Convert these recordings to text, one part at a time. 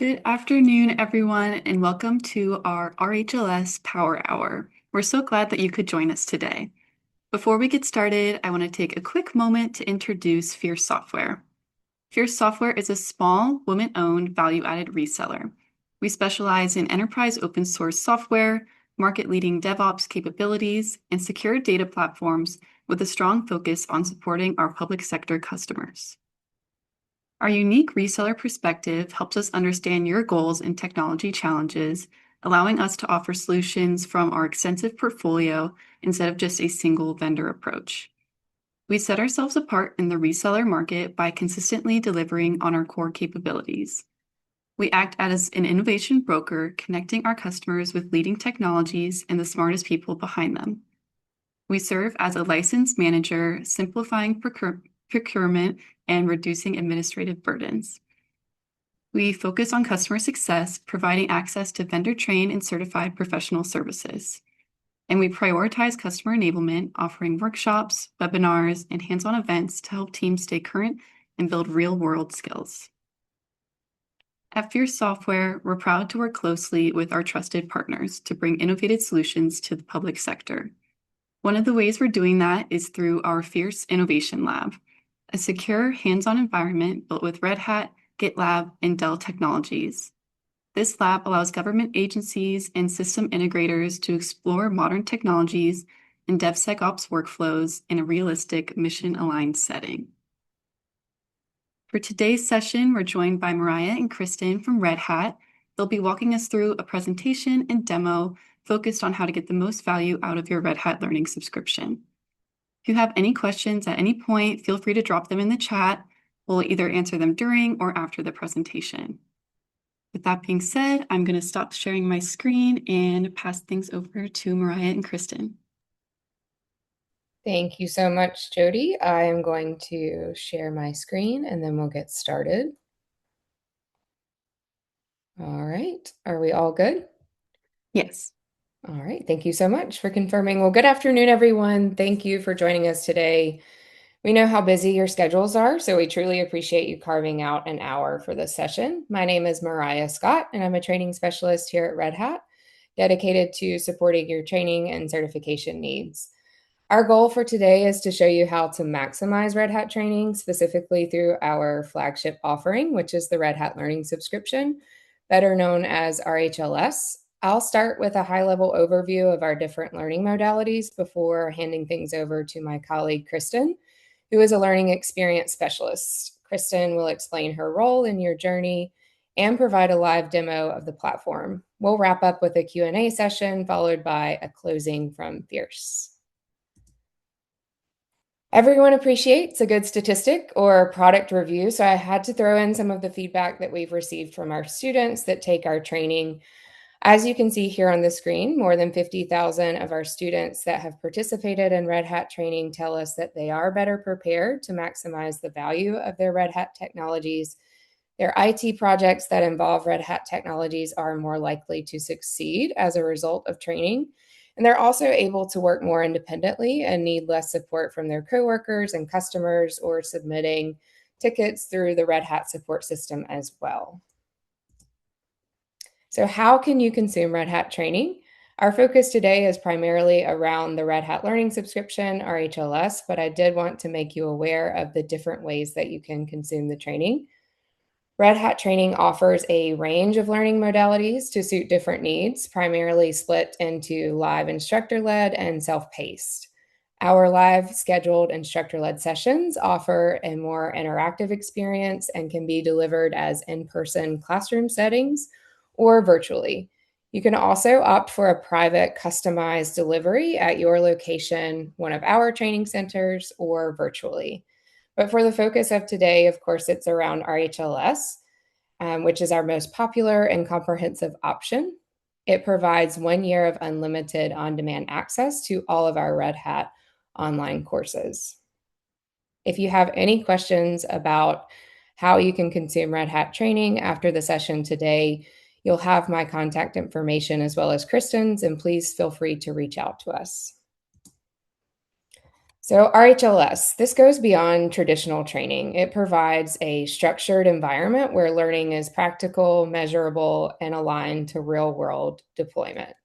Good afternoon, everyone, and welcome to our RHLS Power Hour. We're so glad that you could join us today. Before we get started, I want to take a quick moment to introduce Fierce Software. Fierce Software is a small, women-owned, value-added reseller. We specialize in enterprise open source software, market-leading DevOps capabilities, and secure data platforms with a strong focus on supporting our public sector customers. Our unique reseller perspective helps us understand your goals and technology challenges, allowing us to offer solutions from our extensive portfolio instead of just a single vendor approach. We set ourselves apart in the reseller market by consistently delivering on our core capabilities. We act as an innovation broker, connecting our customers with leading technologies and the smartest people behind them. We serve as a licensed manager, simplifying procurement and reducing administrative burdens. We focus on customer success, providing access to vendor-trained and certified professional services. And we prioritize customer enablement, offering workshops, webinars, and hands-on events to help teams stay current and build real-world skills. At Fierce Software, we're proud to work closely with our trusted partners to bring innovative solutions to the public sector. One of the ways we're doing that is through our Fierce Innovation Lab, a secure hands-on environment built with Red Hat, GitLab, and Dell technologies. This lab allows government agencies and system integrators to explore modern technologies and DevSecOps workflows in a realistic, mission-aligned setting. For today's session, we're joined by Mariah and Kristen from Red Hat. They'll be walking us through a presentation and demo focused on how to get the most value out of your Red Hat Learning subscription. If you have any questions at any point, feel free to drop them in the chat. We'll either answer them during or after the presentation. With that being said, I'm going to stop sharing my screen and pass things over to Mariah and Kristen. Thank you so much, Jody. I am going to share my screen and then we'll get started. All right, are we all good? Yes. All right, thank you so much for confirming. Well, good afternoon, everyone. Thank you for joining us today. We know how busy your schedules are, so we truly appreciate you carving out an hour for this session. My name is Mariah Scott, and I'm a training specialist here at Red Hat, dedicated to supporting your training and certification needs. Our goal for today is to show you how to maximize Red Hat training, specifically through our flagship offering, which is the Red Hat Learning Subscription, better known as RHLS. I'll start with a high-level overview of our different learning modalities before handing things over to my colleague, Kristen, who is a learning experience specialist. Kristen will explain her role in your journey and provide a live demo of the platform. We'll wrap up with a Q&A session, followed by a closing from Fierce. Everyone appreciates a good statistic or product review, so I had to throw in some of the feedback that we've received from our students that take our training. As you can see here on the screen, more than 50,000 of our students that have participated in Red Hat training tell us that they are better prepared to maximize the value of their Red Hat technologies. Their IT projects that involve Red Hat technologies are more likely to succeed as a result of training. And they're also able to work more independently and need less support from their coworkers and customers or submitting tickets through the Red Hat support system as well. So how can you consume Red Hat training? Our focus today is primarily around the Red Hat Learning Subscription, RHLS, but I did want to make you aware of the different ways that you can consume the training. Red Hat training offers a range of learning modalities to suit different needs, primarily split into live instructor-led and self-paced. Our live scheduled instructor-led sessions offer a more interactive experience and can be delivered as in-person classroom settings or virtually. You can also opt for a private customized delivery at your location, one of our training centers, or virtually. But for the focus of today, of course, it's around RHLS, which is our most popular and comprehensive option. It provides 1 year of unlimited on-demand access to all of our Red Hat online courses. If you have any questions about how you can consume Red Hat training after the session today, you'll have my contact information as well as Kristen's, and please feel free to reach out to us. So, RHLS, this goes beyond traditional training. It provides a structured environment where learning is practical, measurable, and aligned to real world deployment.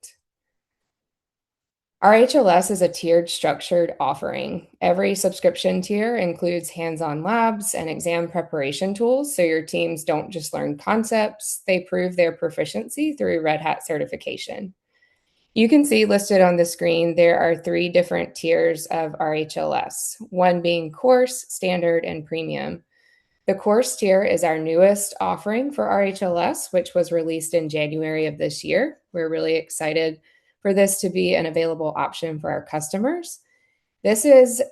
RHLS is a tiered structured offering. Every subscription tier includes hands on labs and exam preparation tools, so your teams don't just learn concepts, they prove their proficiency through Red Hat certification. You can see listed on the screen there are three different tiers of RHLS, one being course, standard, and premium. The course tier is our newest offering for RHLS, which was released in January of this year. We're really excited for this to be an available option for our customers. This is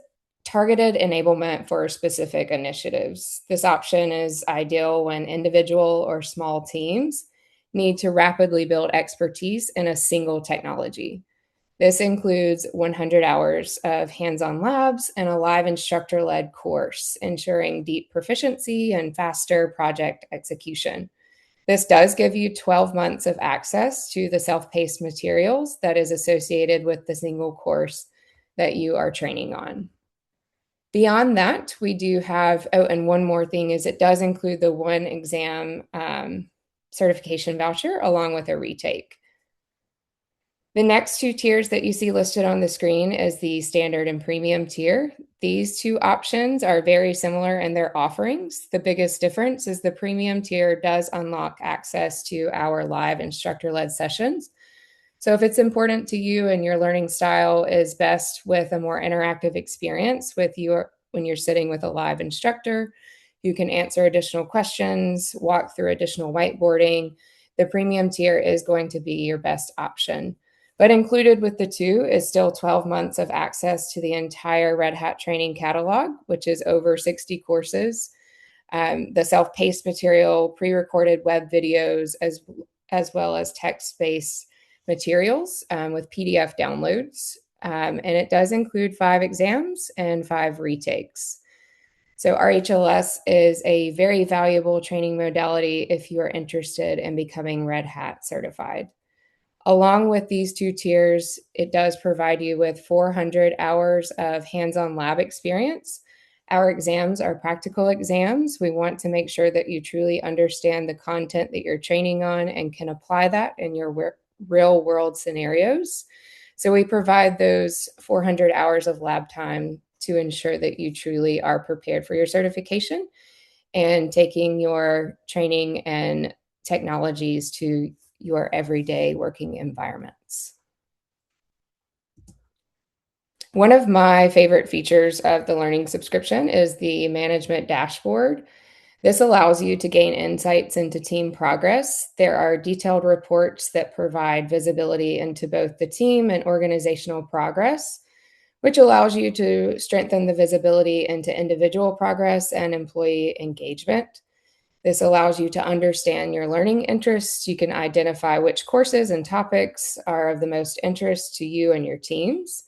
targeted enablement for specific initiatives. This option is ideal when individual or small teams need to rapidly build expertise in a single technology. This includes 100 hours of hands-on labs and a live instructor-led course, ensuring deep proficiency and faster project execution. This does give you 12 months of access to the self-paced materials that is associated with the single course that you are training on. Beyond that, we do have, oh, and one more thing is it does include the one exam certification voucher along with a retake. The next two tiers that you see listed on the screen is the standard and premium tier. These two options are very similar in their offerings. The biggest difference is the premium tier does unlock access to our live instructor-led sessions. So if it's important to you and your learning style is best with a more interactive experience when you're sitting with a live instructor, you can answer additional questions, walk through additional whiteboarding. The premium tier is going to be your best option. But included with the two is still 12 months of access to the entire Red Hat training catalog, which is over 60 courses, the self-paced material, pre-recorded web videos, as well as text-based materials with PDF downloads. And it does include 5 exams and 5 retakes. So RHLS is a very valuable training modality if you are interested in becoming Red Hat certified. Along with these two tiers, it does provide you with 400 hours of hands-on lab experience. Our exams are practical exams. We want to make sure that you truly understand the content that you're training on and can apply that in your real-world scenarios. So we provide those 400 hours of lab time to ensure that you truly are prepared for your certification and taking your training and technologies to your everyday working environments. One of my favorite features of the learning subscription is the management dashboard. This allows you to gain insights into team progress. There are detailed reports that provide visibility into both the team and organizational progress, which allows you to strengthen the visibility into individual progress and employee engagement. This allows you to understand your learning interests. You can identify which courses and topics are of the most interest to you and your teams.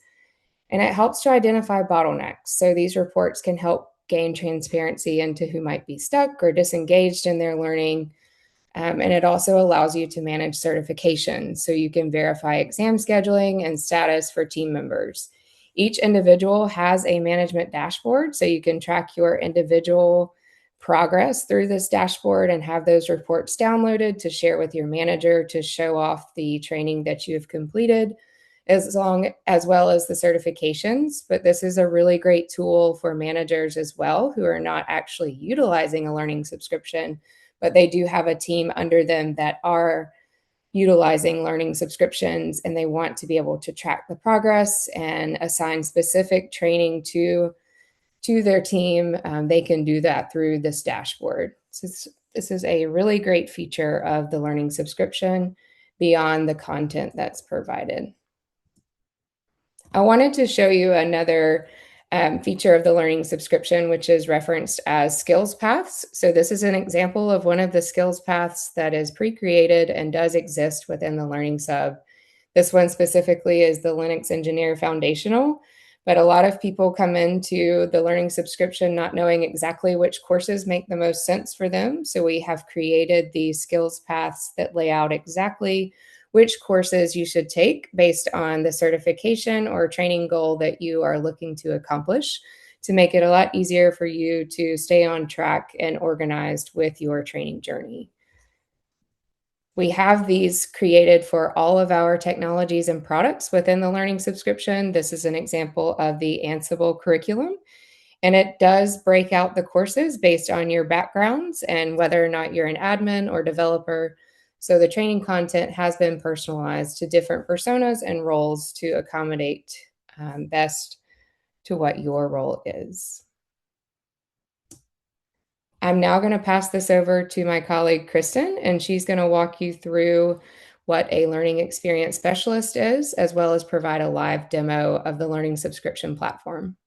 And it helps to identify bottlenecks. So these reports can help gain transparency into who might be stuck or disengaged in their learning. And it also allows you to manage certification. So you can verify exam scheduling and status for team members. Each individual has a management dashboard, so you can track your individual progress through this dashboard and have those reports downloaded to share with your manager to show off the training that you have completed, as well as the certifications. But this is a really great tool for managers as well who are not actually utilizing a learning subscription, but they do have a team under them that are utilizing learning subscriptions and they want to be able to track the progress and assign specific training to their team. They can do that through this dashboard. So this is a really great feature of the learning subscription beyond the content that's provided. I wanted to show you another feature of the learning subscription, which is referenced as skills paths. So this is an example of one of the skills paths that is pre-created and does exist within the Learning Sub. This one specifically is the Linux Engineer Foundational, but a lot of people come into the learning subscription not knowing exactly which courses make the most sense for them. So we have created these skills paths that lay out exactly which courses you should take based on the certification or training goal that you are looking to accomplish to make it a lot easier for you to stay on track and organized with your training journey. We have these created for all of our technologies and products within the learning subscription. This is an example of the Ansible curriculum, and it does break out the courses based on your backgrounds and whether or not you're an admin or developer. So the training content has been personalized to different personas and roles to accommodate best to what your role is. I'm now going to pass this over to my colleague, Kristen, and she's going to walk you through what a learning experience specialist is, as well as provide a live demo of the learning subscription platform.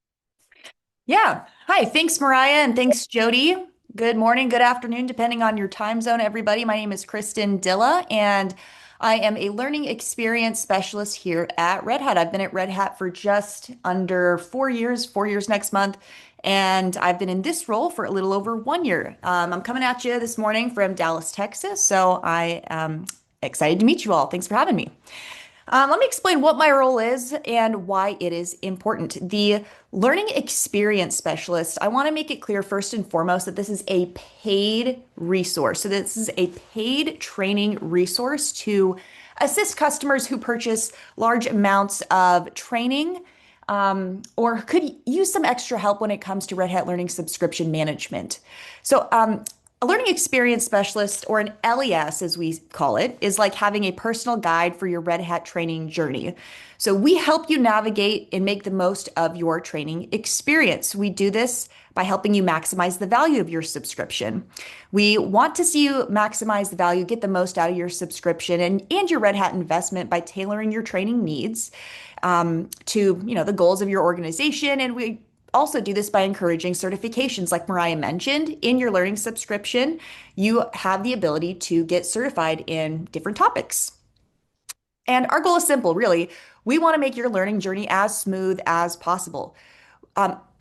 Yeah. Hi. Thanks, Mariah, and thanks, Jody. Good morning, good afternoon, depending on your time zone, everybody. My name is Kristen Dilla, and I am a learning experience specialist here at Red Hat. I've been at Red Hat for just under 4 years next month, and I've been in this role for a little over 1 year. I'm coming at you this morning from Dallas, Texas, so I am excited to meet you all. Thanks for having me. Let me explain what my role is and why it is important. The learning experience specialist, I want to make it clear first and foremost that this is a paid resource. So, this is a paid training resource to assist customers who purchase large amounts of training or could use some extra help when it comes to Red Hat Learning subscription management. So, a learning experience specialist, or an LES as we call it, is like having a personal guide for your Red Hat training journey. So we help you navigate and make the most of your training experience. We do this by helping you maximize the value of your subscription. We want to see you maximize the value, get the most out of your subscription and your Red Hat investment by tailoring your training needs to the goals of your organization. And we also do this by encouraging certifications. Like Mariah mentioned, in your learning subscription, you have the ability to get certified in different topics. And our goal is simple, really. We want to make your learning journey as smooth as possible.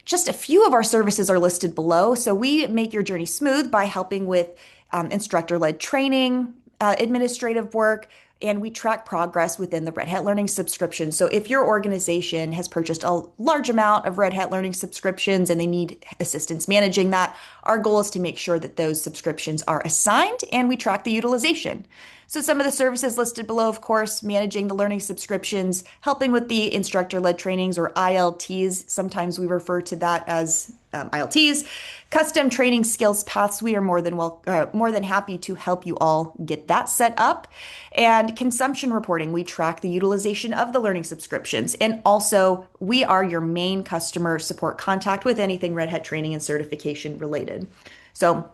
Just a few of our services are listed below. So we make your journey smooth by helping with instructor-led training, administrative work, and we track progress within the Red Hat Learning subscription. So if your organization has purchased a large amount of Red Hat Learning subscriptions and they need assistance managing that, our goal is to make sure that those subscriptions are assigned and we track the utilization. So some of the services listed below, of course, managing the learning subscriptions, helping with the instructor-led trainings, or ILTs. Sometimes we refer to that as ILTs. Custom training skills paths. We are more than happy to help you all get that set up. And consumption reporting. We track the utilization of the learning subscriptions. And also, we are your main customer support contact with anything Red Hat training and certification related. So,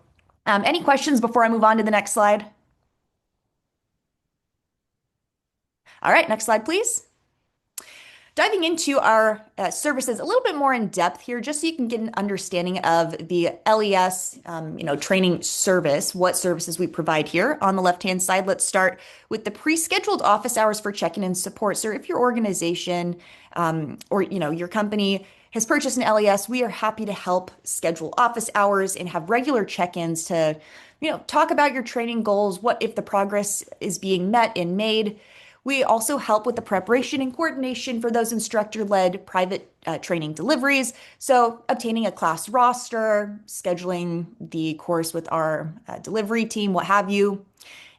any questions before I move on to the next slide? All right, next slide, please. Diving into our services a little bit more in depth here, just so you can get an understanding of the LES, training service, what services we provide here. On the left-hand side, let's start with the pre-scheduled office hours for check-in and support. So if your organization or your company has purchased an LES, we are happy to help schedule office hours and have regular check-ins to, talk about your training goals, what if the progress is being met and made. We also help with the preparation and coordination for those instructor-led private training deliveries. So obtaining a class roster, scheduling the course with our delivery team, what have you.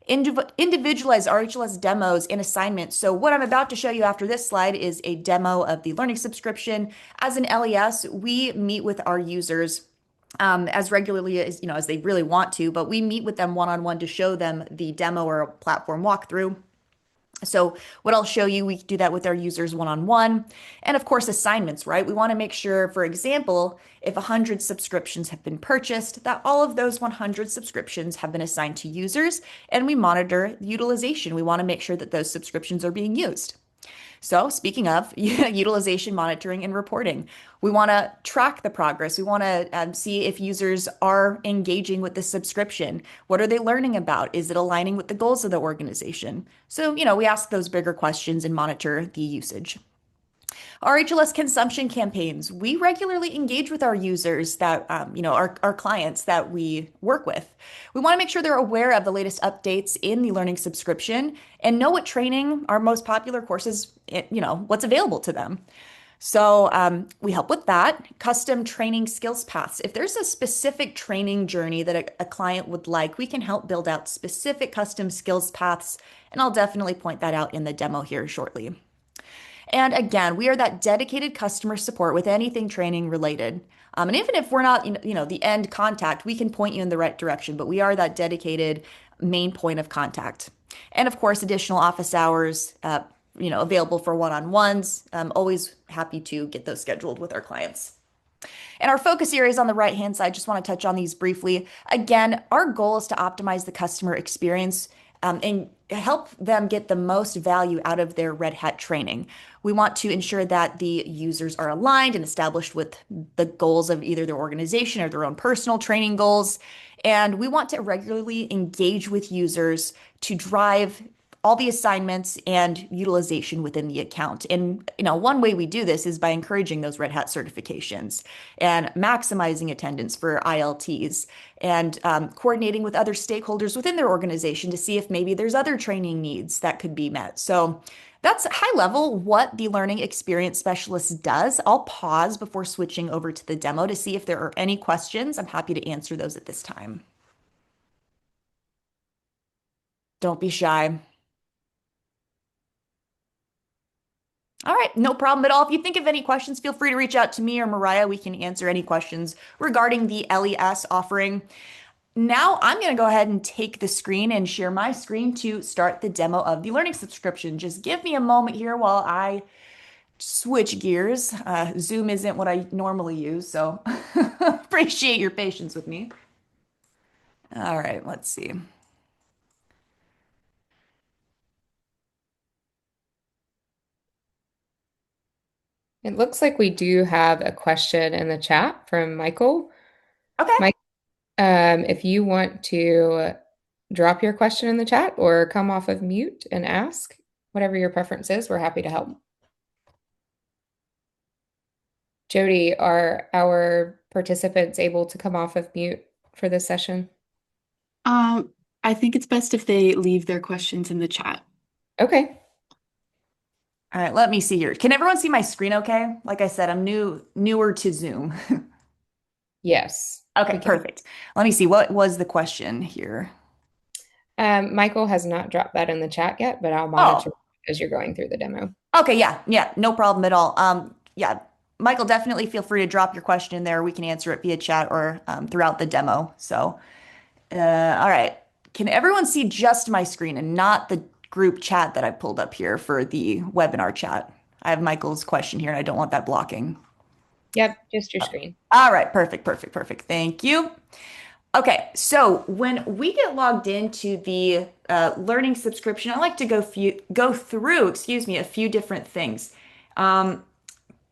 Individualized RHLS demos and assignments. So what I'm about to show you after this slide is a demo of the learning subscription. As an LES, we meet with our users as regularly as they really want to, but we meet with them one-on-one to show them the demo or platform walkthrough. So what I'll show you, we do that with our users one-on-one. And of course, assignments, right? We want to make sure, for example, if 100 subscriptions have been purchased, that all of those 100 subscriptions have been assigned to users, and we monitor the utilization. We want to make sure that those subscriptions are being used. So speaking of utilization monitoring and reporting, we want to track the progress. We want to see if users are engaging with the subscription. What are they learning about? Is it aligning with the goals of the organization? So, we ask those bigger questions and monitor the usage. RHLS consumption campaigns. We regularly engage with our users that, our clients that we work with. We want to make sure they're aware of the latest updates in the learning subscription and know what training, our most popular courses, what's available to them. So we help with that. Custom training skills paths. If there's a specific training journey that a client would like, we can help build out specific custom skills paths, and I'll definitely point that out in the demo here shortly. And again, we are that dedicated customer support with anything training related. And even if we're not, the end contact, we can point you in the right direction, but we are that dedicated main point of contact. And of course, additional office hours, available for one-on-ones. I'm always happy to get those scheduled with our clients. And our focus areas on the right-hand side, just want to touch on these briefly. Again, our goal is to optimize the customer experience and help them get the most value out of their Red Hat training. We want to ensure that the users are aligned and established with the goals of either their organization or their own personal training goals. And we want to regularly engage with users to drive all the assignments and utilization within the account. And one way we do this is by encouraging those Red Hat certifications and maximizing attendance for ILTs and coordinating with other stakeholders within their organization to see if maybe there's other training needs that could be met. So that's high level what the learning experience specialist does. I'll pause before switching over to the demo to see if there are any questions. I'm happy to answer those at this time. Don't be shy. All right, no problem at all. If you think of any questions, feel free to reach out to me or Mariah. We can answer any questions regarding the LES offering. Now I'm going to go ahead and take the screen and share my screen to start the demo of the learning subscription. Just give me a moment here while I switch gears. Zoom isn't what I normally use, so appreciate your patience with me. All right, let's see. It looks like we do have a question in the chat from Michael. Okay. Mike, if you want to drop your question in the chat or come off of mute and ask, whatever your preference is, we're happy to help. Jody, are our participants able to come off of mute for this session? I think it's best if they leave their questions in the chat. Okay. All right, let me see here. Can everyone see my screen okay? Like I said, I'm newer to Zoom. Yes. Okay, perfect. Let me see. What was the question here? Michael has not dropped that in the chat yet, but I'll Oh, monitor as you're going through the demo. okay, yeah, no problem at all. Yeah, Michael, definitely feel free to drop your question in there. We can answer it via chat or throughout the demo. So, all right. Can everyone see just my screen and not the group chat that I pulled up here for the webinar chat? I have Michael's question here and I don't want that blocking. Yep, just your screen. All right, perfect. Thank you. Okay, so when we get logged into the learning subscription, I like to go through, a few different things.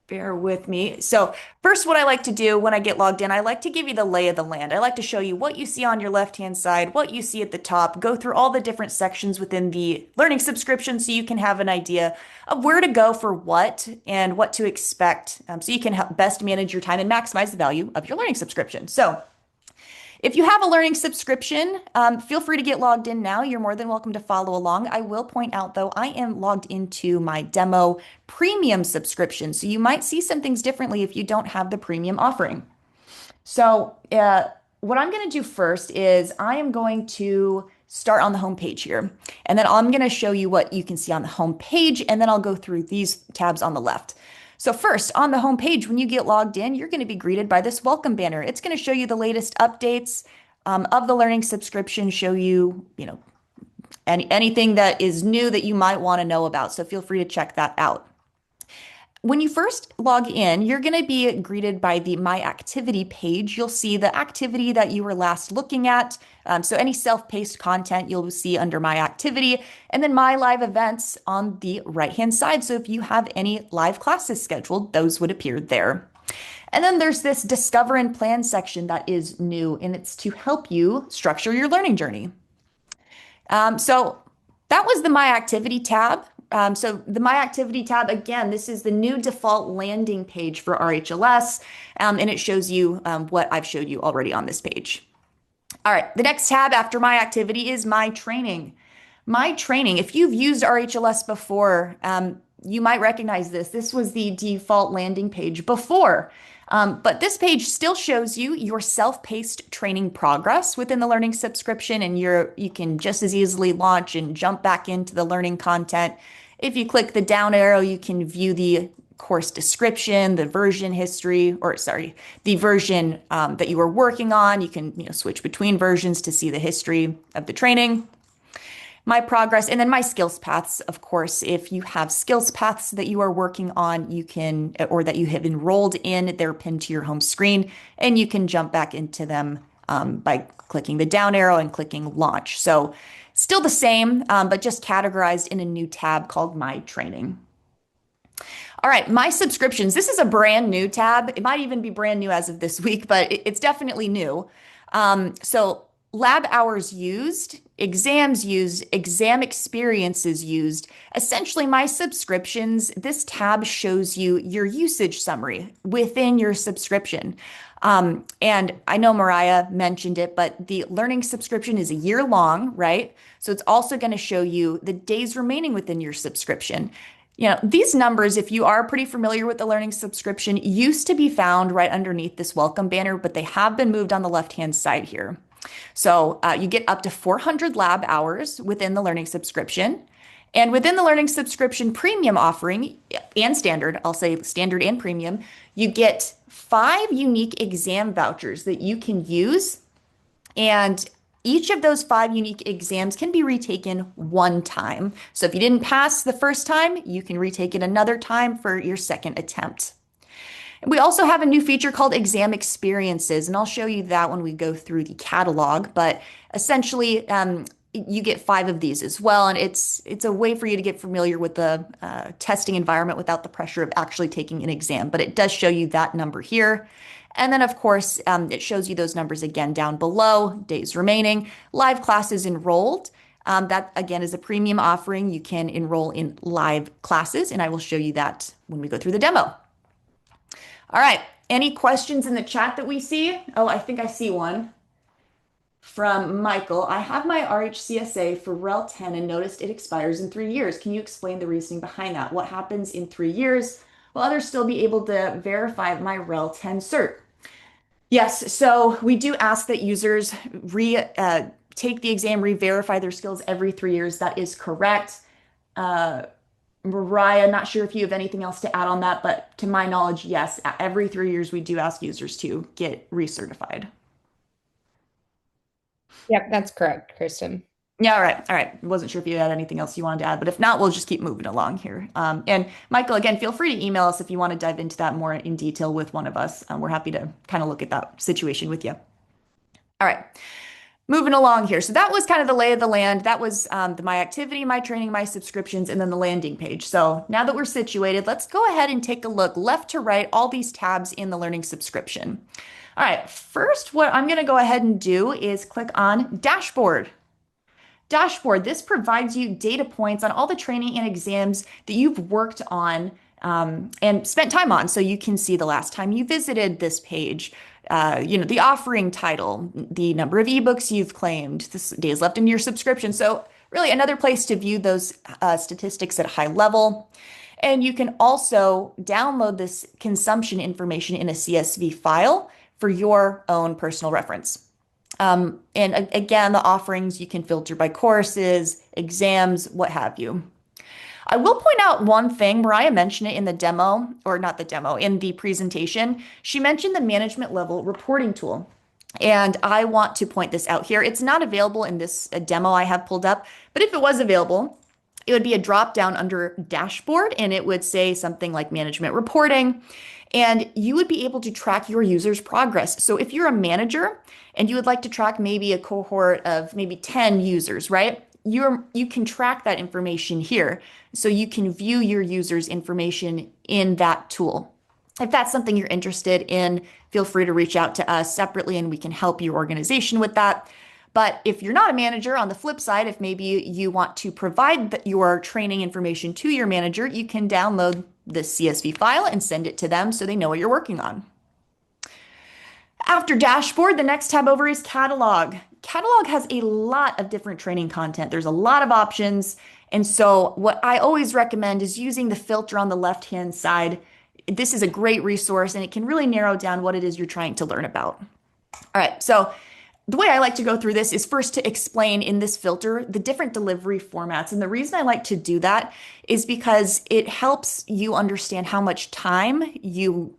Bear with me. So first, what I like to do when I get logged in, I like to give you the lay of the land. I like to show you what you see on your left-hand side, what you see at the top, go through all the different sections within the learning subscription so you can have an idea of where to go for what and what to expect, so you can help best manage your time and maximize the value of your learning subscription. So if you have a learning subscription, feel free to get logged in now. You're more than welcome to follow along. I will point out, though, I am logged into my demo premium subscription, so you might see some things differently if you don't have the premium offering. So what I'm going to do first is I am going to start on the home page here, and then I'm going to show you what you can see on the home page, and then I'll go through these tabs on the left. So first, on the home page, when you get logged in, you're going to be greeted by this welcome banner. It's going to show you the latest updates of the learning subscription, show you, anything that is new that you might want to know about. So feel free to check that out. When you first log in, you're going to be greeted by the My Activity page. You'll see the activity that you were last looking at. So any self-paced content you'll see under My Activity, and then My Live Events on the right-hand side. So if you have any live classes scheduled, those would appear there. And then there's this Discover and Plan section that is new, and it's to help you structure your learning journey. So that was the My Activity tab. So the My Activity tab, again, this is the new default landing page for RHLS, and it shows you what I've showed you already on this page. All right, the next tab after My Activity is My Training. My Training, if you've used RHLS before, you might recognize this. This was the default landing page before. But this page still shows you your self-paced training progress within the learning subscription, and you can just as easily launch and jump back into the learning content. If you click the down arrow, you can view the course description, the version history, or sorry, the version that you are working on. You can switch between versions to see the history of the training. My progress, and then my skills paths, of course. If you have skills paths that you are working on, you can, or that you have enrolled in, they're pinned to your home screen, and you can jump back into them by clicking the down arrow and clicking launch. So still the same, but just categorized in a new tab called My Training. All right, My Subscriptions. This is a brand new tab. It might even be brand new as of this week, but it's definitely new. So lab hours used, exams used, exam experiences used. Essentially, My Subscriptions, this tab shows you your usage summary within your subscription. And I know Mariah mentioned it, but the learning subscription is a year long, right? So it's also going to show you the days remaining within your subscription. These numbers, if you are pretty familiar with the learning subscription, used to be found right underneath this welcome banner, but they have been moved on the left-hand side here. So you get up to 400 lab hours within the learning subscription. And within the learning subscription premium offering and standard, I'll say standard and premium, you get 5 unique exam vouchers that you can use. And each of those 5 unique exams can be retaken one time. So if you didn't pass the first time, you can retake it another time for your second attempt. We also have a new feature called exam experiences, and I'll show you that when we go through the catalog. But essentially, you get 5 of these as well, and it's a way for you to get familiar with the testing environment without the pressure of actually taking an exam. But it does show you that number here. And then, of course, it shows you those numbers again down below, days remaining, live classes enrolled. That, again, is a premium offering. You can enroll in live classes, and I will show you that when we go through the demo. All right, any questions in the chat that we see? Oh, I think I see one from Michael. I have my RHCSA for REL 10 and noticed it expires in 3 years. Can you explain the reasoning behind that? What happens in 3 years? Will others still be able to verify my REL 10 cert? Yes, so we do ask that users take the exam, re-verify their skills every 3 years. That is correct. Mariah, not sure if you have anything else to add on that, but to my knowledge, yes, every 3 years we do ask users to get recertified. Yep, that's correct, Kristen. Yeah, all right. All right. Wasn't sure if you had anything else you wanted to add, but if not, we'll just keep moving along here. And Michael, again, feel free to email us if you want to dive into that more in detail with one of us. We're happy to kind of look at that situation with you. All right. Moving along here. So that was kind of the lay of the land. That was My Activity, My Training, My Subscriptions, and then the landing page. So now that we're situated, let's go ahead and take a look left to right, all these tabs in the learning subscription. All right. First, what I'm going to go ahead and do is click on Dashboard. Dashboard, this provides you data points on all the training and exams that you've worked on and spent time on. So you can see the last time you visited this page, the offering title, the number of ebooks you've claimed, the days left in your subscription. So really another place to view those statistics at a high level. And you can also download this consumption information in a CSV file for your own personal reference. And again, the offerings you can filter by courses, exams, what have you. I will point out one thing. Mariah mentioned it in the demo, or not the demo, in the presentation. She mentioned the management level reporting tool. And I want to point this out here. It's not available in this demo I have pulled up, but if it was available, it would be a drop down under dashboard and it would say something like management reporting. And you would be able to track your users' progress. So if you're a manager and you would like to track maybe a cohort of maybe 10 users, right? You can track that information here. So you can view your users' information in that tool. If that's something you're interested in, feel free to reach out to us separately and we can help your organization with that. But if you're not a manager, on the flip side, if maybe you want to provide your training information to your manager, you can download the CSV file and send it to them so they know what you're working on. After dashboard, the next tab over is catalog. Catalog has a lot of different training content. There's a lot of options. And so what I always recommend is using the filter on the left-hand side. This is a great resource and it can really narrow down what it is you're trying to learn about. All right, so the way I like to go through this is first to explain in this filter the different delivery formats. And the reason I like to do that is because it helps you understand how much time you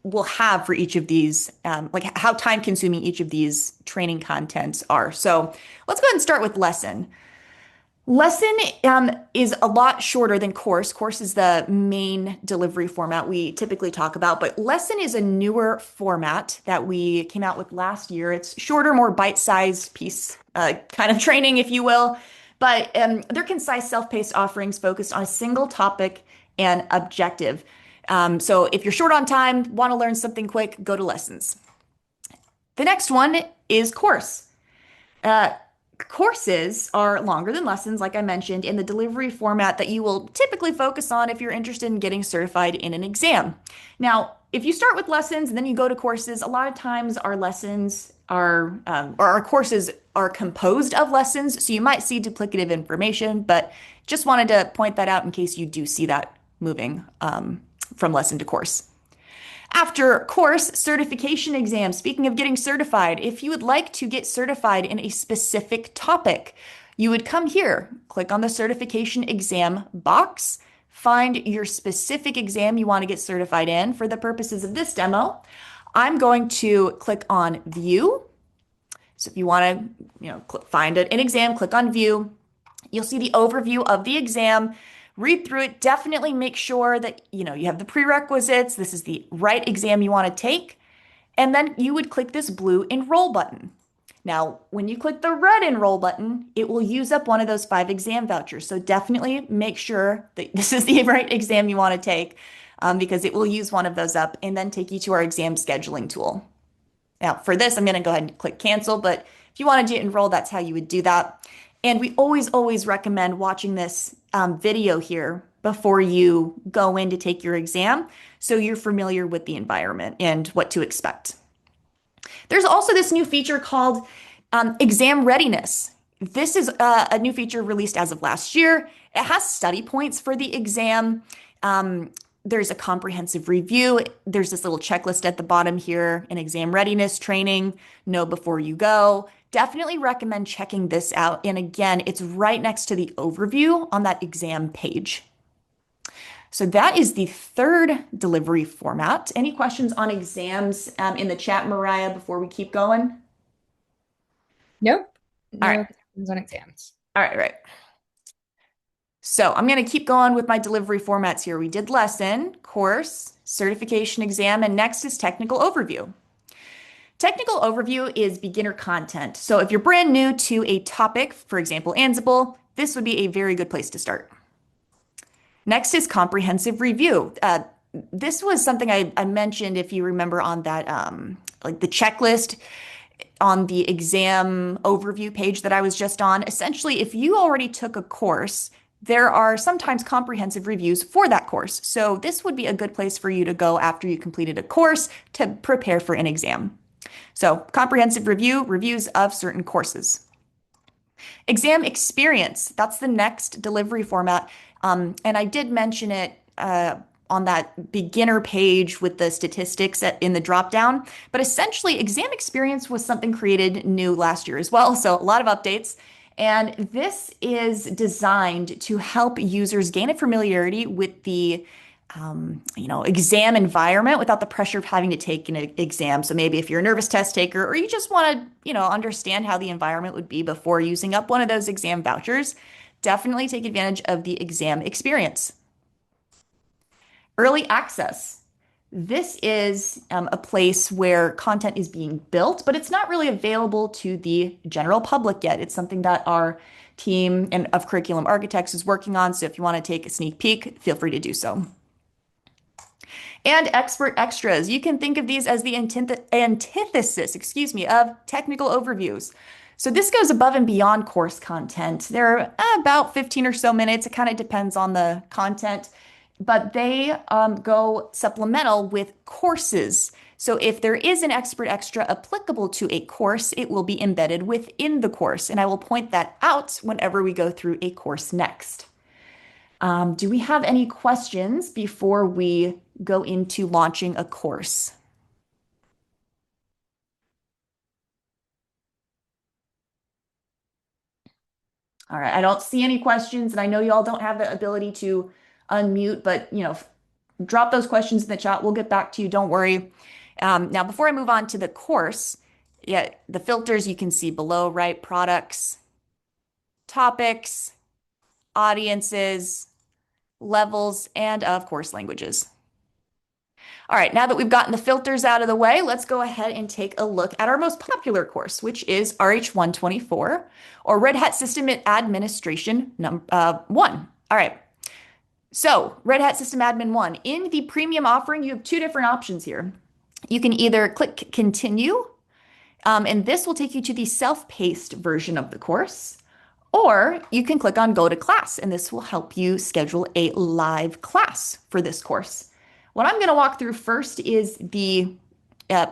will have for each of these, like how time consuming each of these training contents are. So let's go ahead and start with lesson. Lesson is a lot shorter than course. Course is the main delivery format we typically talk about, but lesson is a newer format that we came out with last year. It's shorter, more bite-sized piece, kind of training, if you will, but they're concise, self-paced offerings focused on a single topic and objective. So if you're short on time, want to learn something quick, go to lessons. The next one is course. Courses are longer than lessons, like I mentioned, in the delivery format that you will typically focus on if you're interested in getting certified in an exam. Now, if you start with lessons and then you go to courses, a lot of times our lessons are, or our courses are composed of lessons, so you might see duplicative information, but just wanted to point that out in case you do see that moving from lesson to course. After course, certification exam. Speaking of getting certified, if you would like to get certified in a specific topic, you would come here, click on the certification exam box, find your specific exam you want to get certified in. For the purposes of this demo, I'm going to click on view. So if you want to, find an exam, click on view. You'll see the overview of the exam. Read through it. Definitely make sure that you have the prerequisites. This is the right exam you want to take. And then you would click this blue enroll button. Now, when you click the red enroll button, it will use up one of those 5 exam vouchers. So definitely make sure that this is the right exam you want to take because it will use one of those up and then take you to our exam scheduling tool. Now, for this, I'm going to go ahead and click cancel, but if you wanted to enroll, that's how you would do that. And we always recommend watching this video here before you go in to take your exam so you're familiar with the environment and what to expect. There's also this new feature called exam readiness. This is a new feature released as of last year. It has study points for the exam. There's a comprehensive review. There's this little checklist at the bottom here, an exam readiness training, know before you go. Definitely recommend checking this out. And again, it's right next to the overview on that exam page. So that is the third delivery format. Any questions on exams in the chat, Mariah, before we keep going? Nope. No All right. questions on exams. All right. So I'm going to keep going with my delivery formats here. We did lesson, course, certification exam, and next is technical overview. Technical overview is beginner content. So if you're brand new to a topic, for example, Ansible, this would be a very good place to start. Next is comprehensive review. This was something I mentioned, if you remember, on that like the checklist on the exam overview page that I was just on. Essentially, if you already took a course, there are sometimes comprehensive reviews for that course. So this would be a good place for you to go after you completed a course to prepare for an exam. So comprehensive review, reviews of certain courses. Exam experience, that's the next delivery format. And I did mention it on that beginner page with the statistics in the dropdown. But essentially, exam experience was something created new last year as well. So a lot of updates. And this is designed to help users gain a familiarity with the exam environment without the pressure of having to take an exam. So maybe if you're a nervous test taker or you just want to, understand how the environment would be before using up one of those exam vouchers, definitely take advantage of the exam experience. Early access. This is a place where content is being built, but it's not really available to the general public yet. It's something that our team of curriculum architects is working on. So if you want to take a sneak peek, feel free to do so. And expert extras. You can think of these as the antithesis, of technical overviews. So this goes above and beyond course content. They're about 15 or so minutes. It kind of depends on the content, but they go supplemental with courses. So if there is an expert extra applicable to a course, it will be embedded within the course. And I will point that out whenever we go through a course next. Do we have any questions before we go into launching a course? All right, I don't see any questions, and I know y'all don't have the ability to unmute, but drop those questions in the chat. We'll get back to you. Don't worry. Now, before I move on to the course, yeah, the filters you can see below, right? Products, topics, audiences, levels, and of course, languages. All right, now that we've gotten the filters out of the way, let's go ahead and take a look at our most popular course, which is RH124, or Red Hat System Administration 1. All right, so Red Hat System Admin 1. In the premium offering, you have two different options here. You can either click Continue, and this will take you to the self-paced version of the course, or you can click on Go to Class, and this will help you schedule a live class for this course. What I'm going to walk through first is the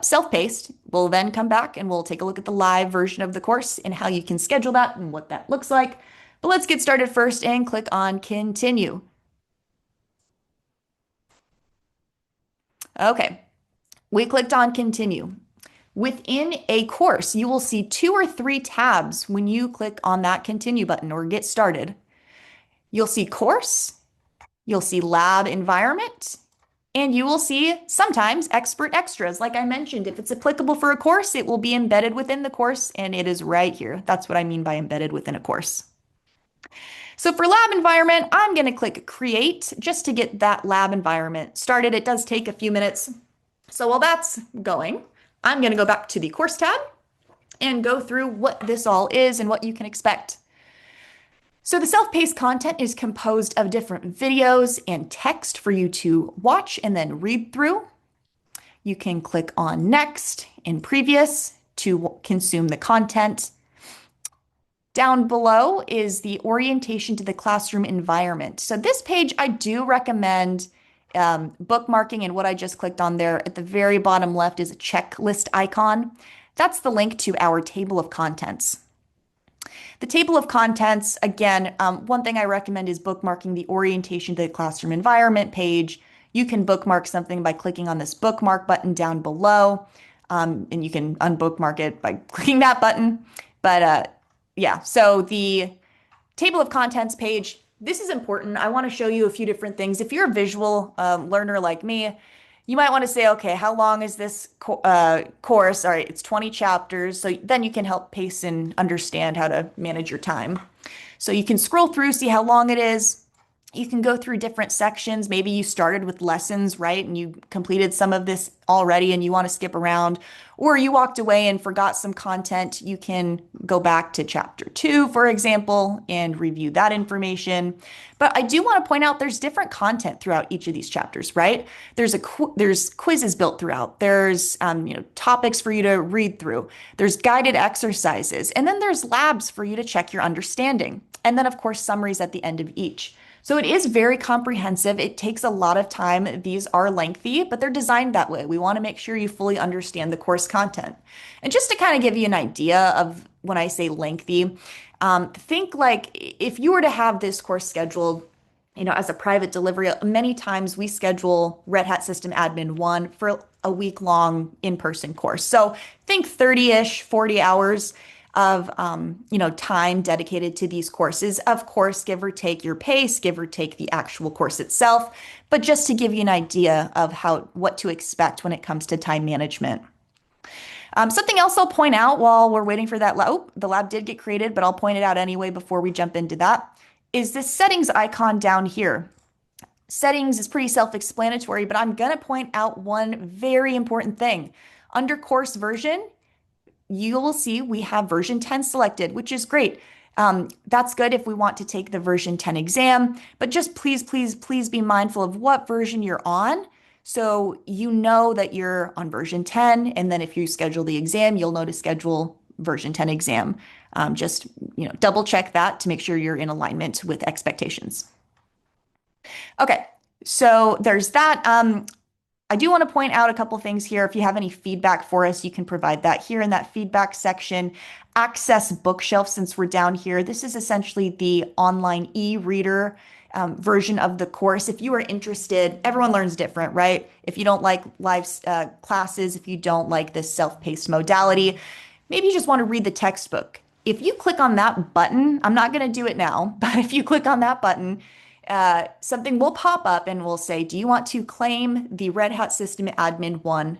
self-paced. We'll then come back and we'll take a look at the live version of the course and how you can schedule that and what that looks like. But let's get started first and click on Continue. Okay, we clicked on Continue. Within a course, you will see 2 or 3 tabs when you click on that Continue button or Get Started. You'll see Course, you'll see Lab Environment, and you will see sometimes expert extras. Like I mentioned, if it's applicable for a course, it will be embedded within the course, and it is right here. That's what I mean by embedded within a course. So for lab environment, I'm going to click Create just to get that lab environment started. It does take a few minutes. So while that's going, I'm going to go back to the course tab and go through what this all is and what you can expect. So the self-paced content is composed of different videos and text for you to watch and then read through. You can click on Next and Previous to consume the content. Down below is the orientation to the classroom environment. So this page, I do recommend bookmarking, and what I just clicked on there at the very bottom left is a checklist icon. That's the link to our table of contents. The table of contents, again, one thing I recommend is bookmarking the orientation to the classroom environment page. You can bookmark something by clicking on this bookmark button down below, and you can unbookmark it by clicking that button. But yeah, so the table of contents page, this is important. I want to show you a few different things. If you're a visual learner like me, you might want to say, okay, how long is this course? All right, it's 20 chapters. So then you can help pace and understand how to manage your time. So you can scroll through, see how long it is. You can go through different sections. Maybe you started with lessons, right? And you completed some of this already and you want to skip around, or you walked away and forgot some content. You can go back to chapter 2, for example, and review that information. But I do want to point out there's different content throughout each of these chapters, right? There's quizzes built throughout. There's topics for you to read through. There's guided exercises, and then there's labs for you to check your understanding. And then of course summaries at the end of each. So it is very comprehensive. It takes a lot of time. These are lengthy, but they're designed that way. We want to make sure you fully understand the course content. And just to kind of give you an idea of when I say lengthy, think like if you were to have this course scheduled, as a private delivery, many times we schedule Red Hat System Admin 1 for a week-long in-person course. So think 30-ish, 40 hours of time dedicated to these courses. Of course, give or take your pace, give or take the actual course itself, but just to give you an idea of what to expect when it comes to time management. Something else I'll point out while we're waiting for that the lab did get created, but I'll point it out anyway before we jump into that, is this settings icon down here. Settings is pretty self-explanatory, but I'm going to point out one very important thing. Under course version, you will see we have version 10 selected, which is great. That's good if we want to take the version 10 exam, but just please, please, please be mindful of what version you're on. So you know that you're on version 10, and then if you schedule the exam, you'll know to schedule version 10 exam. Just, double check that to make sure you're in alignment with expectations. Okay, so there's that. I do want to point out a couple things here. If you have any feedback for us, you can provide that here in that feedback section. Access Bookshelf, since we're down here, this is essentially the online e-reader version of the course. If you are interested, everyone learns different, right? If you don't like live classes, if you don't like this self-paced modality, maybe you just want to read the textbook. If you click on that button, I'm not going to do it now, but if you click on that button, something will pop up and will say, do you want to claim the Red Hat System Admin 1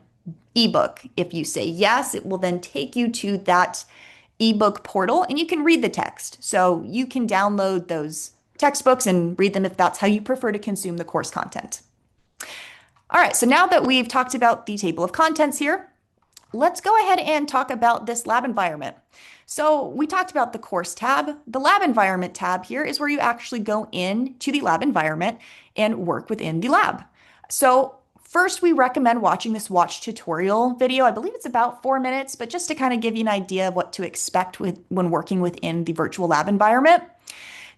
ebook? If you say yes, it will then take you to that ebook portal and you can read the text. So you can download those textbooks and read them if that's how you prefer to consume the course content. All right, so now that we've talked about the table of contents here, let's go ahead and talk about this lab environment. So we talked about the course tab. The lab environment tab here is where you actually go into the lab environment and work within the lab. So first, we recommend watching this watch tutorial video. I believe it's about 4 minutes, but just to kind of give you an idea of what to expect when working within the virtual lab environment.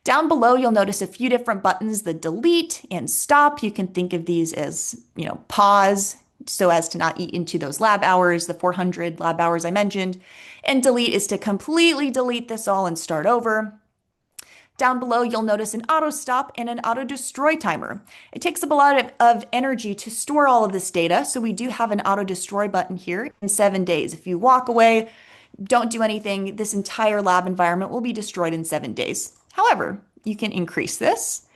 Down below, you'll notice a few different buttons, the delete and stop. You can think of these as, pause so as to not eat into those lab hours, the 400 lab hours I mentioned. And delete is to completely delete this all and start over. Down below, you'll notice an auto stop and an auto destroy timer. It takes up a lot of energy to store all of this data, so we do have an auto destroy button here in 7 days. If you walk away, don't do anything, this entire lab environment will be destroyed in 7 days. However, you can increase this.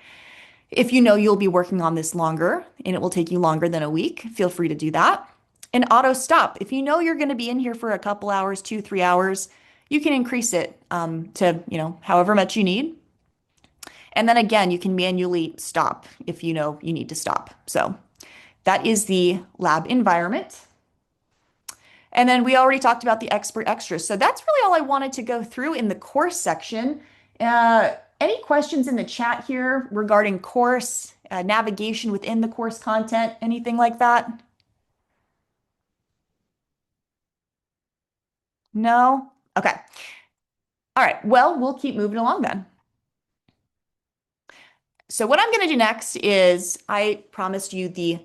If you know you'll be working on this longer and it will take you longer than a week, feel free to do that. And auto stop. If you know you're going to be in here for a couple hours, 2-3 hours, you can increase it to, however much you need. And then again, you can manually stop if you know you need to stop. So that is the lab environment. And then we already talked about the expert extras. So that's really all I wanted to go through in the course section. Any questions in the chat here regarding course, navigation within the course content, anything like that? No? Okay. All right. Well, we'll keep moving along then. So what I'm going to do next is I promised you the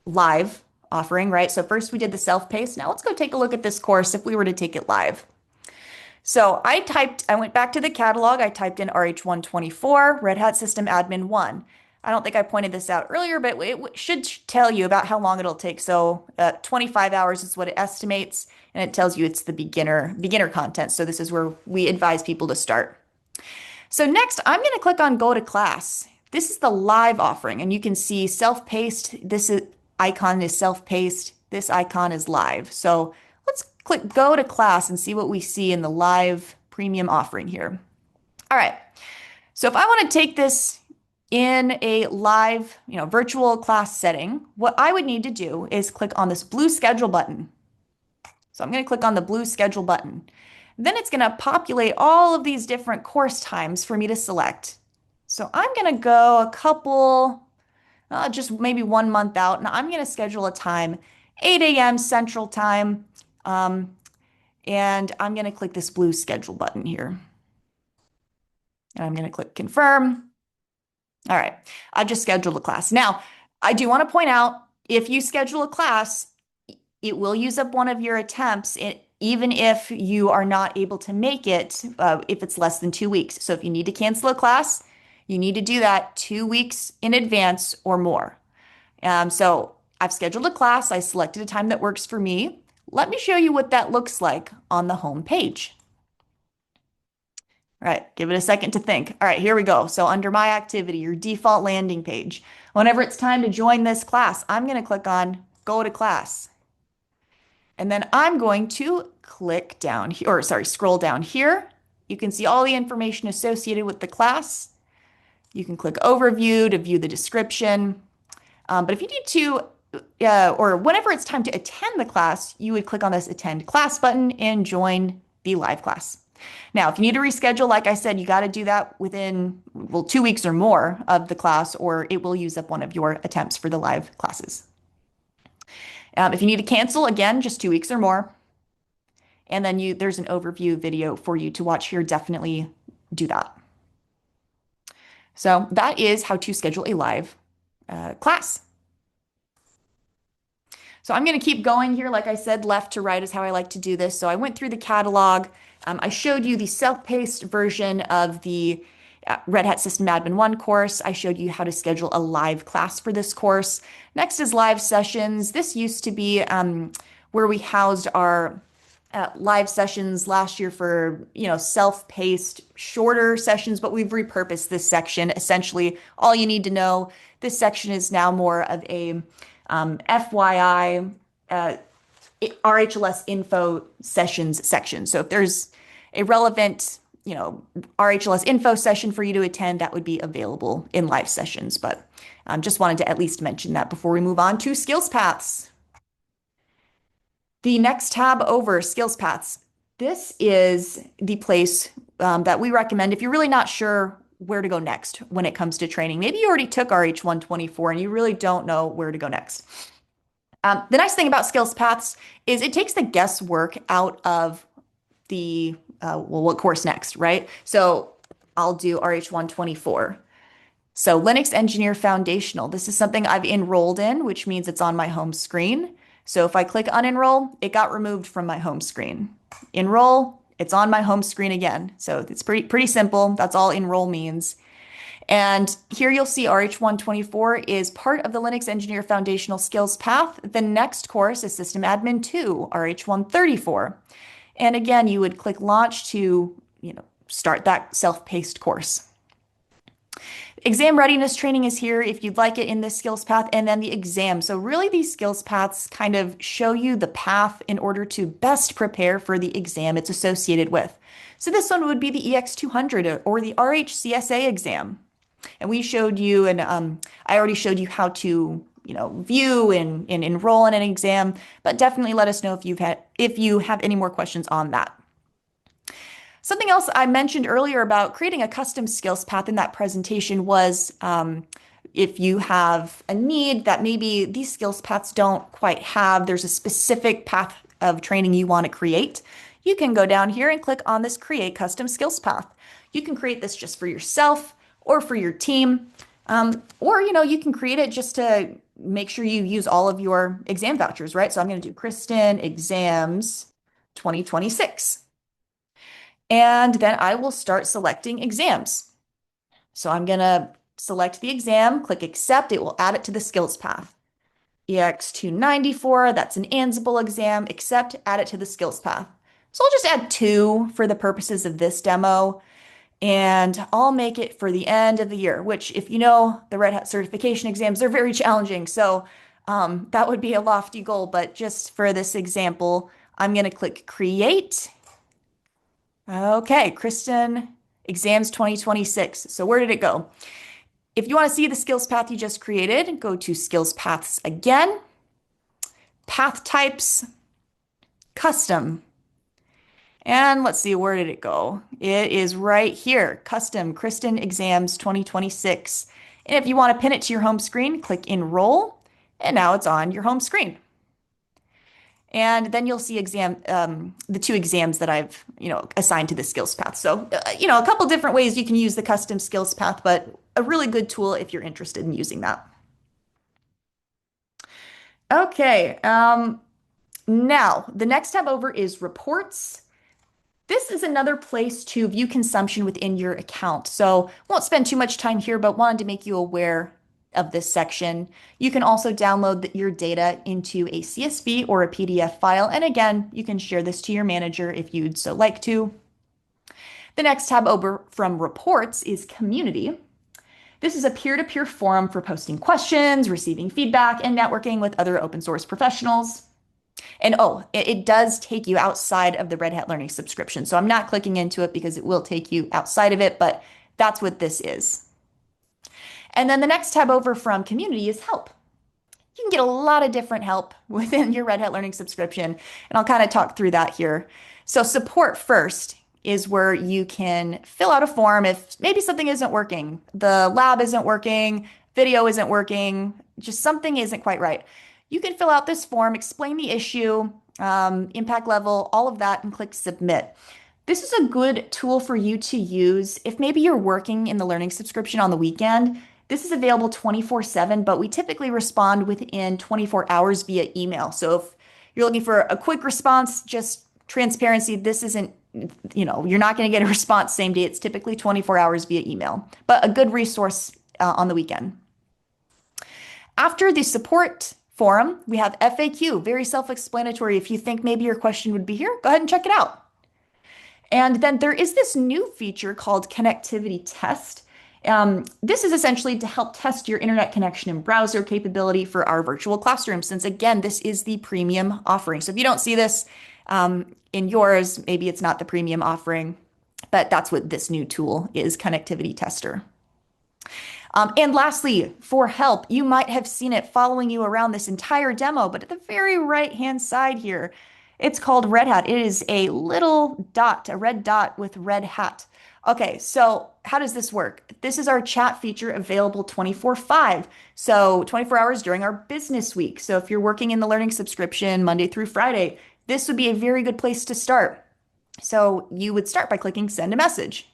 live offering, right? So first we did the self-paced. Now let's go take a look at this course if we were to take it live. So I went back to the catalog. I typed in RH124, Red Hat System Admin 1. I don't think I pointed this out earlier, but it should tell you about how long it'll take. So 25 hours is what it estimates, and it tells you it's the beginner content. So this is where we advise people to start. So next, I'm going to click on Go to Class. This is the live offering, and you can see self-paced. Icon is self-paced. This icon is live. So let's click Go to Class and see what we see in the live premium offering here. All right. So if I want to take this in a live, virtual class setting, what I would need to do is click on this blue schedule button. So I'm going to click on the blue schedule button. Then it's going to populate all of these different course times for me to select. So I'm going to go a couple, just maybe 1 month out, and I'm going to schedule a time, 8 a.m. Central Time, and I'm going to click this blue schedule button here. And I'm going to click confirm. All right, I've just scheduled a class. Now, I do want to point out, if you schedule a class, it will use up one of your attempts, even if you are not able to make it, if it's less than 2 weeks. So if you need to cancel a class, you need to do that 2 weeks in advance or more. So I've scheduled a class. I selected a time that works for me. Let me show you what that looks like on the home page. All right, give it a second to think. All right, here we go. So under My Activity, your default landing page, whenever it's time to join this class, I'm going to click on Go to Class. And then I'm going to click down here, or sorry, scroll down here. You can see all the information associated with the class. You can click Overview to view the description. But if you need to, or whenever it's time to attend the class, you would click on this Attend Class button and join the live class. Now, if you need to reschedule, like I said, you got to do that within, 2 weeks or more of the class, or it will use up one of your attempts for the live classes. If you need to cancel, again, just 2 weeks or more. And then there's an overview video for you to watch here. Definitely do that. So that is how to schedule a live class. So I'm going to keep going here. Like I said, left to right is how I like to do this. So I went through the catalog. I showed you the self-paced version of the Red Hat System Admin 1 course. I showed you how to schedule a live class for this course. Next is live sessions. This used to be where we housed our live sessions last year for, self-paced shorter sessions, but we've repurposed this section. Essentially, all you need to know, this section is now more of a FYI, RHLS info sessions section. So if there's a relevant, RHLS info session for you to attend, that would be available in live sessions. But just wanted to at least mention that before we move on to skills paths. The next tab over, skills paths. This is the place that we recommend if you're really not sure where to go next when it comes to training. Maybe you already took RH 124 and you really don't know where to go next. The nice thing about skills paths is it takes the guesswork out of the, what course next, right? So I'll do RH 124. So Linux Engineer Foundational. This is something I've enrolled in, which means it's on my home screen. So if I click unenroll, it got removed from my home screen. Enroll, it's on my home screen again. So it's pretty simple. That's all enroll means. And here you'll see RH 124 is part of the Linux Engineer Foundational Skills path. The next course is System Admin 2, RH 134. And again, you would click launch to, start that self-paced course. Exam readiness training is here if you'd like it in this skills path, and then the exam. So really these skills paths kind of show you the path in order to best prepare for the exam it's associated with. So this one would be the EX200 or the RHCSA exam. And we showed you, and I already showed you how to, view and enroll in an exam, but definitely let us know if you have any more questions on that. Something else I mentioned earlier about creating a custom skills path in that presentation was if you have a need that maybe these skills paths don't quite have, there's a specific path of training you want to create, you can go down here and click on this Create Custom Skills Path. You can create this just for yourself or for your team, or you can create it just to make sure you use all of your exam vouchers, right? So I'm going to do Kristen Exams 2026. And then I will start selecting exams. So I'm going to select the exam, click accept. It will add it to the skills path. EX294, that's an Ansible exam. Accept, add it to the skills path. So I'll just add 2 for the purposes of this demo. And I'll make it for the end of the year, which if you know the Red Hat certification exams, they're very challenging. So that would be a lofty goal. But just for this example, I'm going to click create. Okay, Kristen Exams 2026. So where did it go? If you want to see the skills path you just created, go to skills paths again, path types, custom. And let's see, where did it go? It is right here, custom Kristen Exams 2026. And if you want to pin it to your home screen, click enroll, and now it's on your home screen. And then you'll see the 2 exams that I've, assigned to the skills path. So, a couple different ways you can use the custom skills path, but a really good tool if you're interested in using that. Okay. Now the next tab over is reports. This is another place to view consumption within your account. So won't spend too much time here, but wanted to make you aware of this section. You can also download your data into a CSV or a PDF file. And again, you can share this to your manager if you'd so like to. The next tab over from reports is community. This is a peer-to-peer forum for posting questions, receiving feedback, and networking with other open source professionals. And it does take you outside of the Red Hat Learning subscription. So I'm not clicking into it because it will take you outside of it, but that's what this is. And then the next tab over from community is help. You can get a lot of different help within your Red Hat Learning subscription, and I'll kind of talk through that here. So support first is where you can fill out a form if maybe something isn't working, the lab isn't working, video isn't working, just something isn't quite right. You can fill out this form, explain the issue, impact level, all of that, and click submit. This is a good tool for you to use if maybe you're working in the learning subscription on the weekend. This is available 24/7, but we typically respond within 24 hours via email. So if you're looking for a quick response, just transparency, this isn't, you're not going to get a response same day. It's typically 24 hours via email, but a good resource on the weekend. After the support forum, we have FAQ, very self-explanatory. If you think maybe your question would be here, go ahead and check it out. And then there is this new feature called connectivity test. This is essentially to help test your internet connection and browser capability for our virtual classroom, since again, this is the premium offering. So if you don't see this in yours, maybe it's not the premium offering, but that's what this new tool is, connectivity tester. And lastly, for help, you might have seen it following you around this entire demo, but at the very right-hand side here, it's called Red Hat. It is a little dot, a red dot with Red Hat. Okay, so how does this work? This is our chat feature available 24/5. So 24 hours during our business week. So if you're working in the learning subscription Monday through Friday, this would be a very good place to start. So you would start by clicking send a message.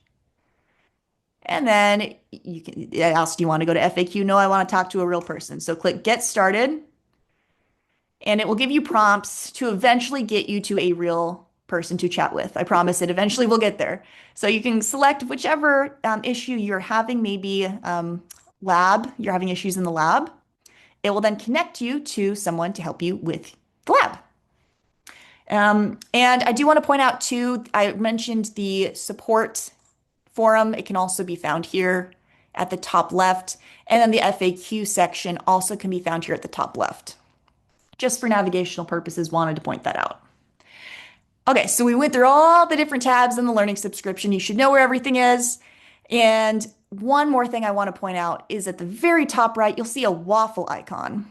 And then it asks, do you want to go to FAQ? No, I want to talk to a real person. So click get started, and it will give you prompts to eventually get you to a real person to chat with. I promise it eventually will get there. So you can select whichever issue you're having, maybe lab, you're having issues in the lab. It will then connect you to someone to help you with the lab. And I do want to point out too, I mentioned the support forum. It can also be found here at the top left. And then the FAQ section also can be found here at the top left. Just for navigational purposes, wanted to point that out. Okay, so we went through all the different tabs in the learning subscription. You should know where everything is. And one more thing I want to point out is at the very top right, you'll see a waffle icon.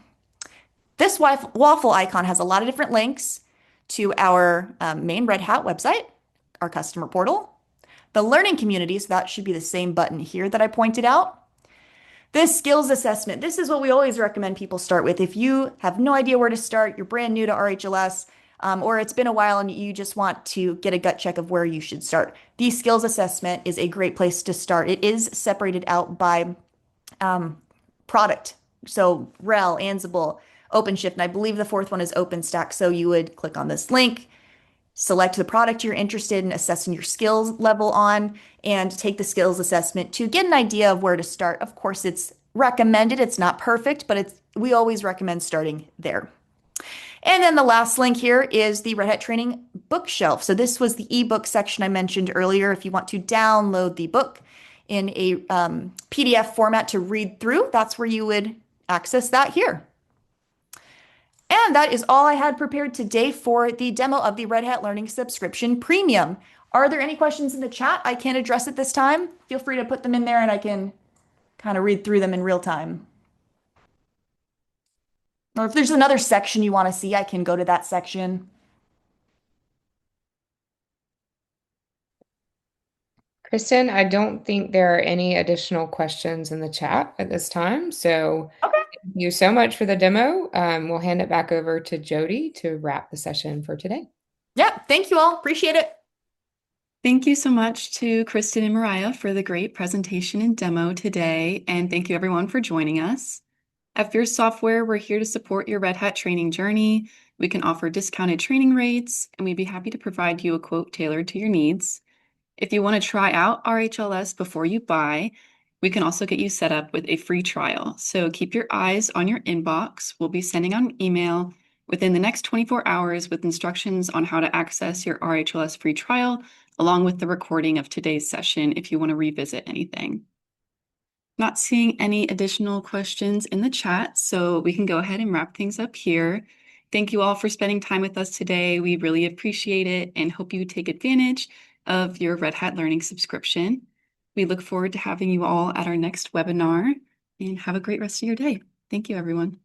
This waffle icon has a lot of different links to our main Red Hat website, our customer portal, the learning community, so that should be the same button here that I pointed out. This skills assessment, this is what we always recommend people start with. If you have no idea where to start, you're brand new to RHLS, or it's been a while and you just want to get a gut check of where you should start. The skills assessment is a great place to start. It is separated out by product. So RHEL, Ansible, OpenShift, and I believe the fourth one is OpenStack. So you would click on this link, select the product you're interested in assessing your skills level on, and take the skills assessment to get an idea of where to start. Of course, it's recommended. It's not perfect, but we always recommend starting there. And then the last link here is the Red Hat Training bookshelf. So this was the ebook section I mentioned earlier. If you want to download the book in a PDF format to read through, that's where you would access that here. And that is all I had prepared today for the demo of the Red Hat Learning Subscription Premium. Are there any questions in the chat I can address at this time? Feel free to put them in there and I can kind of read through them in real time. Or if there's another section you want to see, I can go to that section. Kristen, I don't think there are any additional questions in the chat at this time. So Okay. thank you so much for the demo. We'll hand it back over to Jody to wrap the session for today. Yeah, thank you all. Appreciate it. Thank you so much to Kristen and Mariah for the great presentation and demo today, and thank you everyone for joining us. At Fierce Software, we're here to support your Red Hat training journey. We can offer discounted training rates, and we'd be happy to provide you a quote tailored to your needs. If you want to try out RHLS before you buy, we can also get you set up with a free trial. So keep your eyes on your inbox. We'll be sending out an email within the next 24 hours with instructions on how to access your RHLS free trial, along with the recording of today's session if you want to revisit anything. Not seeing any additional questions in the chat, so we can go ahead and wrap things up here. Thank you all for spending time with us today. We really appreciate it and hope you take advantage of your Red Hat Learning subscription. We look forward to having you all at our next webinar, and have a great rest of your day. Thank you, everyone.